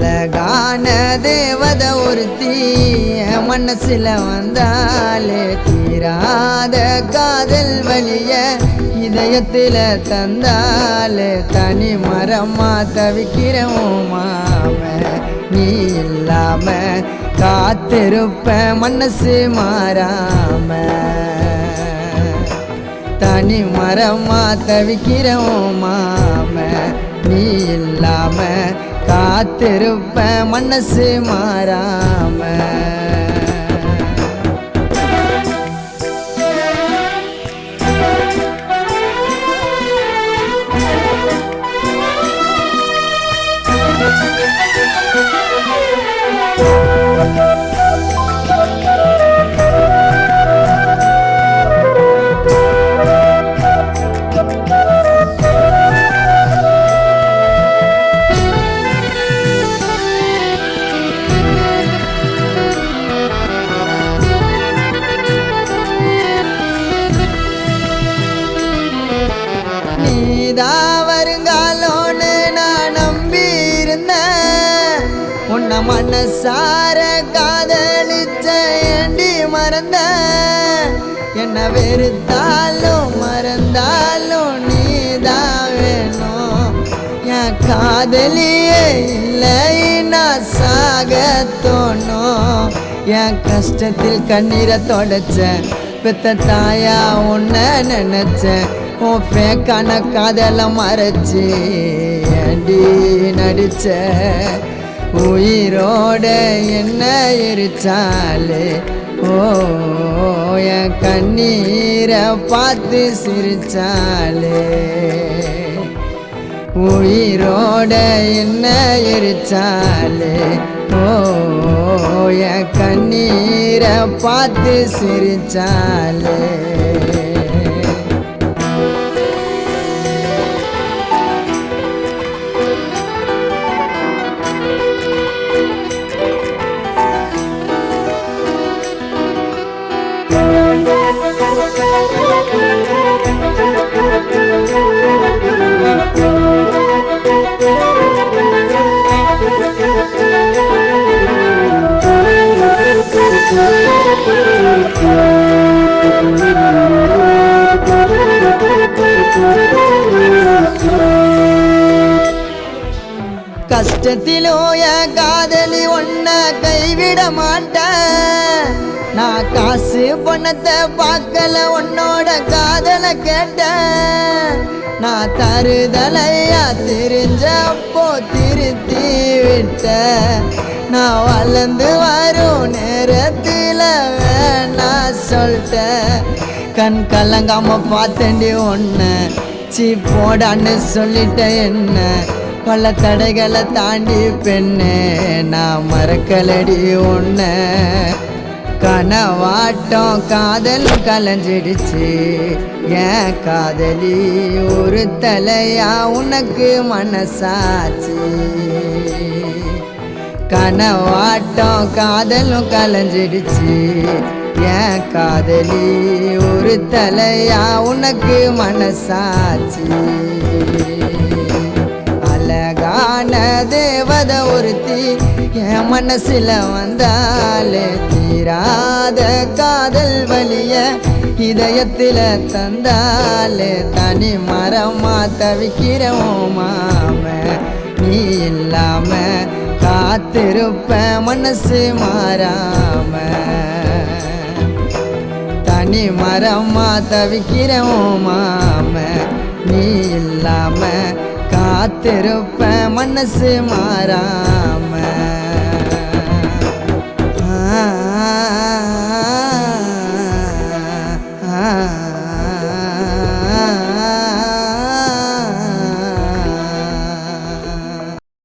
அழகான தேவத ஒருத்தி என் மனசுல வந்தாலே தீராத காதல் வலிய இதயத்தில தந்தாலே தனி மரமா தவிக்கிறோம் மாம நீ இல்லாம காத்திருப்ப மனசு மாறாம தனி மரமா தவிக்கிறோம் மாம நீ இல்லாம காத்திருப்ப மனசு மாறாம நீதான் வருங்காலோன்னு நான் நம்பி இருந்தேன் உன்னை மனசார காதலிச்ச ஏண்டி மறந்த என்ன வெறுத்தாலும் மறந்தாலும் நீதான் வேணும் என் காதலியே இல்லை நான் சாக தோணும் என் கஷ்டத்தில் கண்ணீரை தொடச்ச பெத்த தாயா உன்னை நினைச்சேன் உன் பேக்கான காதல மறைச்சி ஏண்டி நடிச்ச உயிரோட என்ன எரிச்சாலே ஓ என் கண்ணீரை பார்த்து சிரிச்சாலே உயிரோட என்ன எரிச்சாலே ஓ என் கண்ணீரை பார்த்து சிரிச்சாலே கஷ்டத்திலோ என் காதலி ஒன்ன கைவிட மாட்டேன் நான் காசு பணத்தை பார்க்கல உன்னோட காதல கேட்டேன் நான் தருதலையா தெரிஞ்சப்போ திருத்தி விட்ட நான் வளர்ந்து வரும் நேரத்தில் வேணா சொல்லிட்டேன் கண் கலங்காம பார்த்தேன்டி ஒன்ன சீ போடான்னு சொல்லிட்ட என்ன பல தடைகளை தாண்டி பெண்ணே நான் மறக்கலடி ஒன்ன கனவாட்டம் காதல் கலைஞ்சிடுச்சு ஏன் காதலி ஒரு தலையா உனக்கு மனசாச்சு கனவாட்டம் காதலும் கலைஞ்சிடுச்சு ஏன் காதலி ஒரு தலையா உனக்கு மனசாச்சு அழகான தேவத ஒருத்தி என் மனசுல வந்தாலே தீராத காதல் வலிய இதயத்தில தந்தாலே தனி மரமா தவிக்கிறோம் மாம நீ இல்லாம காத்திருப்ப மனசு மாறாம தனி மரமா தவிக்கிறோம் மாம நீ இல்லாம காத்திருப்ப மனசு மாறாம